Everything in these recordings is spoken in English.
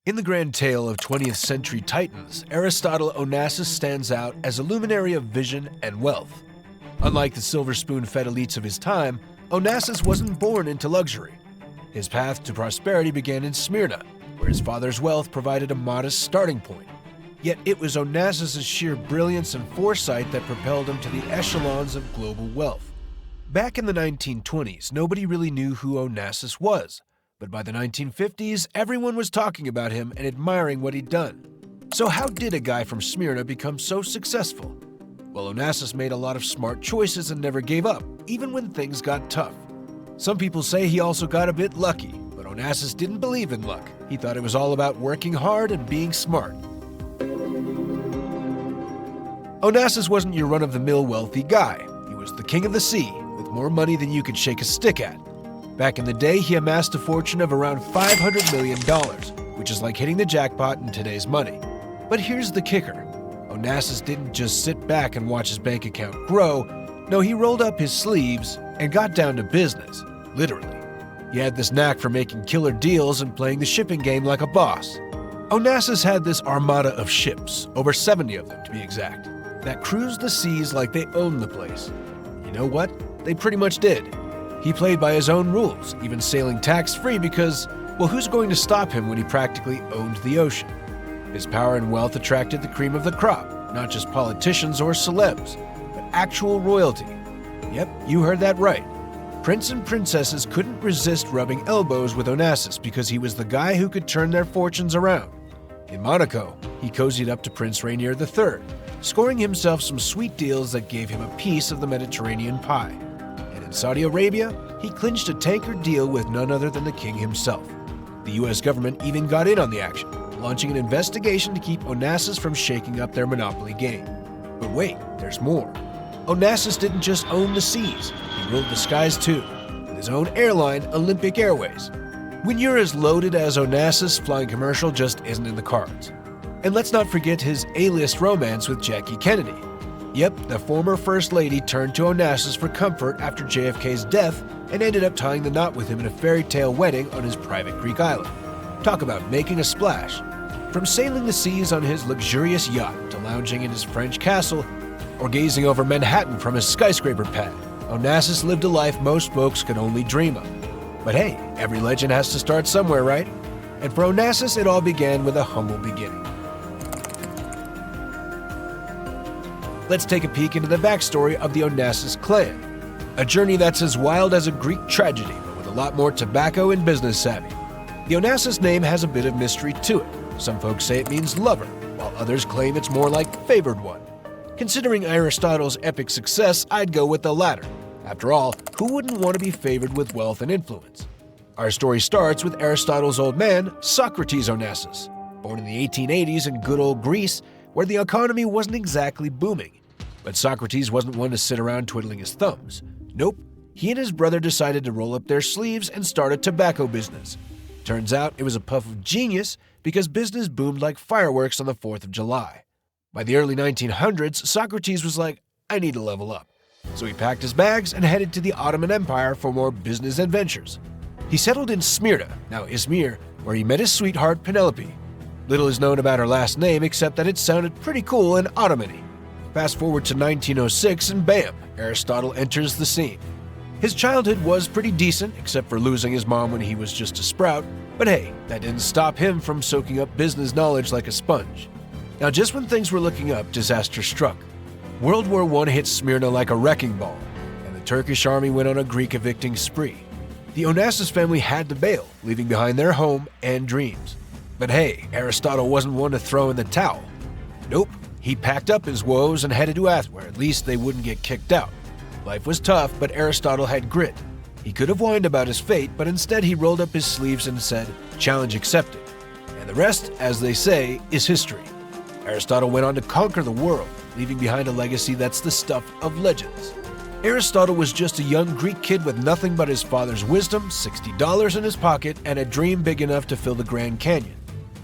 In the grand tale of 20th century titans, Aristotle Onassis stands out as a luminary of vision and wealth. Unlike the silver spoon-fed elites of his time, Onassis wasn't born into luxury. His path to prosperity began in Smyrna, where his father's wealth provided a modest starting point. Yet it was Onassis' sheer brilliance and foresight that propelled him to the echelons of global wealth. Back in the 1920s, nobody really knew who Onassis was. But by the 1950s, everyone was talking about him and admiring what he'd done. So how did a guy from Smyrna become so successful? Well, Onassis made a lot of smart choices and never gave up, even when things got tough. Some people say he also got a bit lucky, but Onassis didn't believe in luck. He thought it was all about working hard and being smart. Onassis wasn't your run-of-the-mill wealthy guy. He was the king of the sea, with more money than you could shake a stick at. Back in the day, he amassed a fortune of around $500 million, which is like hitting the jackpot in today's money. But here's the kicker. Onassis didn't just sit back and watch his bank account grow. No, he rolled up his sleeves and got down to business, literally. He had this knack for making killer deals and playing the shipping game like a boss. Onassis had this armada of ships, over 70 of them to be exact, that cruised the seas like they owned the place. You know what? They pretty much did. He played by his own rules, even sailing tax-free because, well, who's going to stop him when he practically owned the ocean? His power and wealth attracted the cream of the crop, not just politicians or celebs, but actual royalty. Yep, you heard that right. Prince and princesses couldn't resist rubbing elbows with Onassis because he was the guy who could turn their fortunes around. In Monaco, he cozied up to Prince Rainier III, scoring himself some sweet deals that gave him a piece of the Mediterranean pie. In Saudi Arabia, he clinched a tanker deal with none other than the king himself. The US government even got in on the action, launching an investigation to keep Onassis from shaking up their monopoly game. But wait, there's more. Onassis didn't just own the seas, he ruled the skies too, with his own airline, Olympic Airways. When you're as loaded as Onassis, flying commercial just isn't in the cards. And let's not forget his A-list romance with Jackie Kennedy. Yep, the former First Lady turned to Onassis for comfort after JFK's death and ended up tying the knot with him in a fairy tale wedding on his private Greek island. Talk about making a splash. From sailing the seas on his luxurious yacht to lounging in his French castle or gazing over Manhattan from his skyscraper pad, Onassis lived a life most folks could only dream of. But hey, every legend has to start somewhere, right? And for Onassis, it all began with a humble beginning. Let's take a peek into the backstory of the Onassis clan. A journey that's as wild as a Greek tragedy, but with a lot more tobacco and business savvy. The Onassis name has a bit of mystery to it. Some folks say it means lover, while others claim it's more like favored one. Considering Aristotle's epic success, I'd go with the latter. After all, who wouldn't want to be favored with wealth and influence? Our story starts with Aristotle's old man, Socrates Onassis. Born in the 1880s in good old Greece, where the economy wasn't exactly booming. But Socrates wasn't one to sit around twiddling his thumbs. Nope, he and his brother decided to roll up their sleeves and start a tobacco business. Turns out it was a puff of genius because business boomed like fireworks on the 4th of July. By the early 1900s, Socrates was like, I need to level up. So he packed his bags and headed to the Ottoman Empire for more business adventures. He settled in Smyrna, now Izmir, where he met his sweetheart Penelope. Little is known about her last name except that it sounded pretty cool and Ottoman-y. Fast forward to 1906 and bam, Aristotle enters the scene. His childhood was pretty decent, except for losing his mom when he was just a sprout, but hey, that didn't stop him from soaking up business knowledge like a sponge. Now just when things were looking up, disaster struck. World War I hit Smyrna like a wrecking ball, and the Turkish army went on a Greek evicting spree. The Onassis family had to bail, leaving behind their home and dreams. But hey, Aristotle wasn't one to throw in the towel. Nope. He packed up his woes and headed to Athens, where at least they wouldn't get kicked out. Life was tough, but Aristotle had grit. He could have whined about his fate, but instead he rolled up his sleeves and said, challenge accepted. And the rest, as they say, is history. Aristotle went on to conquer the world, leaving behind a legacy that's the stuff of legends. Aristotle was just a young Greek kid with nothing but his father's wisdom, $60 in his pocket, and a dream big enough to fill the Grand Canyon.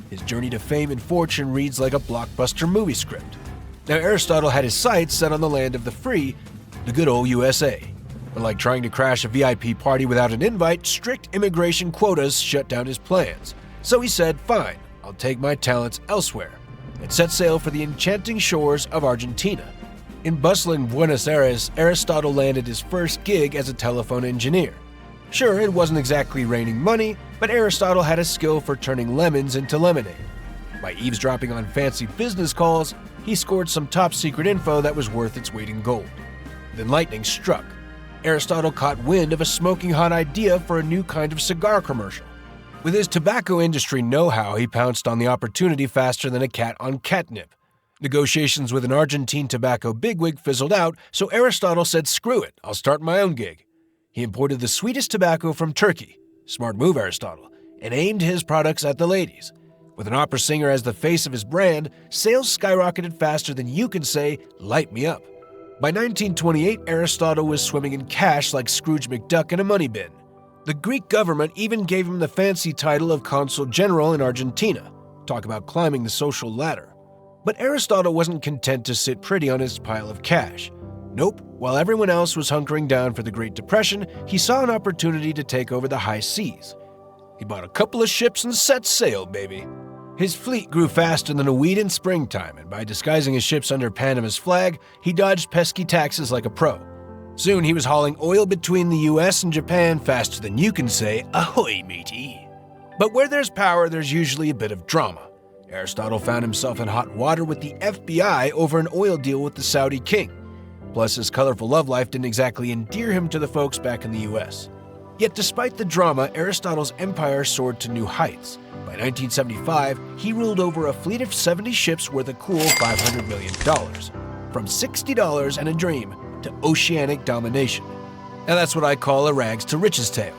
His journey to fame and fortune reads like a blockbuster movie script. Now, Aristotle had his sights set on the land of the free, the good old USA. But like trying to crash a VIP party without an invite, strict immigration quotas shut down his plans. So he said, fine, I'll take my talents elsewhere," and set sail for the enchanting shores of Argentina. In bustling Buenos Aires, Aristotle landed his first gig as a telephone engineer. Sure, it wasn't exactly raining money, but Aristotle had a skill for turning lemons into lemonade. By eavesdropping on fancy business calls, he scored some top-secret info that was worth its weight in gold. Then lightning struck. Aristotle caught wind of a smoking hot idea for a new kind of cigar commercial. With his tobacco industry know-how, he pounced on the opportunity faster than a cat on catnip. Negotiations with an Argentine tobacco bigwig fizzled out, so Aristotle said, "Screw it, I'll start my own gig." He imported the sweetest tobacco from Turkey, smart move Aristotle, and aimed his products at the ladies. With an opera singer as the face of his brand, sales skyrocketed faster than you can say, "Light me up." By 1928, Aristotle was swimming in cash like Scrooge McDuck in a money bin. The Greek government even gave him the fancy title of Consul General in Argentina. Talk about climbing the social ladder. But Aristotle wasn't content to sit pretty on his pile of cash. Nope, while everyone else was hunkering down for the Great Depression, he saw an opportunity to take over the high seas. He bought a couple of ships and set sail, baby. His fleet grew faster than a weed in springtime, and by disguising his ships under Panama's flag, he dodged pesky taxes like a pro. Soon he was hauling oil between the US and Japan faster than you can say, "Ahoy, matey." But where there's power, there's usually a bit of drama. Aristotle found himself in hot water with the FBI over an oil deal with the Saudi king. Plus, his colorful love life didn't exactly endear him to the folks back in the US. Yet despite the drama, Aristotle's empire soared to new heights. By 1975, he ruled over a fleet of 70 ships worth a cool $500 million. From $60 and a dream to oceanic domination. Now that's what I call a rags to riches tale.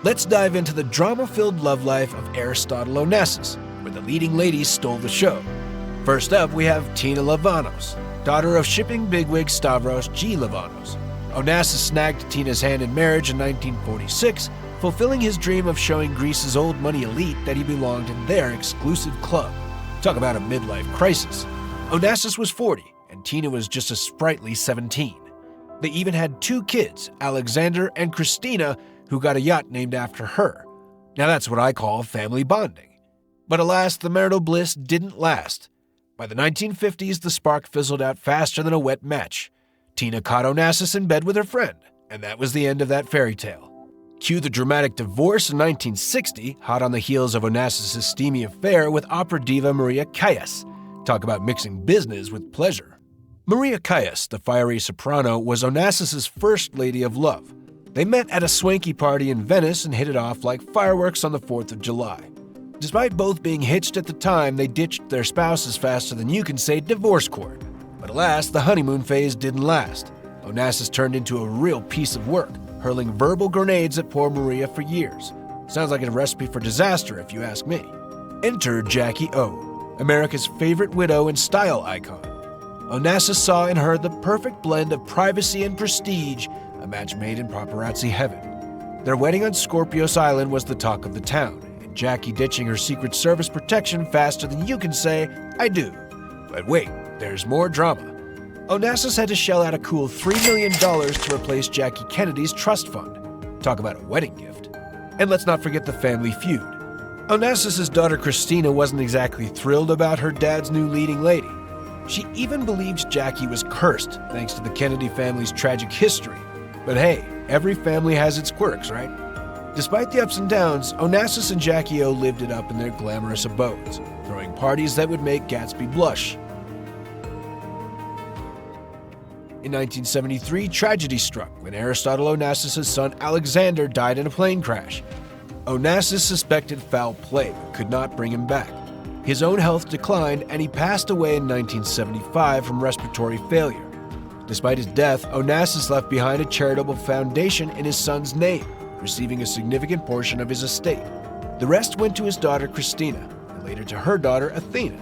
Let's dive into the drama-filled love life of Aristotle Onassis, where the leading ladies stole the show. First up, we have Tina Lavanos, daughter of shipping bigwig Stavros G. Lavanos. Onassis snagged Tina's hand in marriage in 1946, fulfilling his dream of showing Greece's old money elite that he belonged in their exclusive club. Talk about a midlife crisis. Onassis was 40, and Tina was just a sprightly 17. They even had 2 kids, Alexander and Christina, who got a yacht named after her. Now that's what I call family bonding. But alas, the marital bliss didn't last. By the 1950s, the spark fizzled out faster than a wet match. Tina caught Onassis in bed with her friend, and that was the end of that fairy tale. Cue the dramatic divorce in 1960, hot on the heels of Onassis' steamy affair with opera diva Maria Callas. Talk about mixing business with pleasure. Maria Callas, the fiery soprano, was Onassis' first lady of love. They met at a swanky party in Venice and hit it off like fireworks on the 4th of July. Despite both being hitched at the time, they ditched their spouses faster than you can say divorce court. But alas, the honeymoon phase didn't last. Onassis turned into a real piece of work, hurling verbal grenades at poor Maria for years. Sounds like a recipe for disaster, if you ask me. Enter Jackie O, America's favorite widow and style icon. Onassis saw in her the perfect blend of privacy and prestige, a match made in paparazzi heaven. Their wedding on Scorpios Island was the talk of the town, and Jackie ditching her Secret Service protection faster than you can say, "I do." But wait, there's more drama. Onassis had to shell out a cool $3 million to replace Jackie Kennedy's trust fund. Talk about a wedding gift. And let's not forget the family feud. Onassis' daughter Christina wasn't exactly thrilled about her dad's new leading lady. She even believed Jackie was cursed thanks to the Kennedy family's tragic history. But hey, every family has its quirks, right? Despite the ups and downs, Onassis and Jackie O lived it up in their glamorous abodes, throwing parties that would make Gatsby blush. In 1973, tragedy struck when Aristotle Onassis' son Alexander died in a plane crash. Onassis suspected foul play but could not bring him back. His own health declined and he passed away in 1975 from respiratory failure. Despite his death, Onassis left behind a charitable foundation in his son's name, receiving a significant portion of his estate. The rest went to his daughter Christina, and later to her daughter Athena,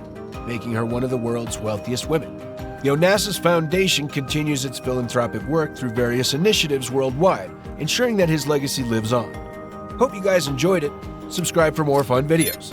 making her one of the world's wealthiest women. The Onassis Foundation continues its philanthropic work through various initiatives worldwide, ensuring that his legacy lives on. Hope you guys enjoyed it. Subscribe for more fun videos.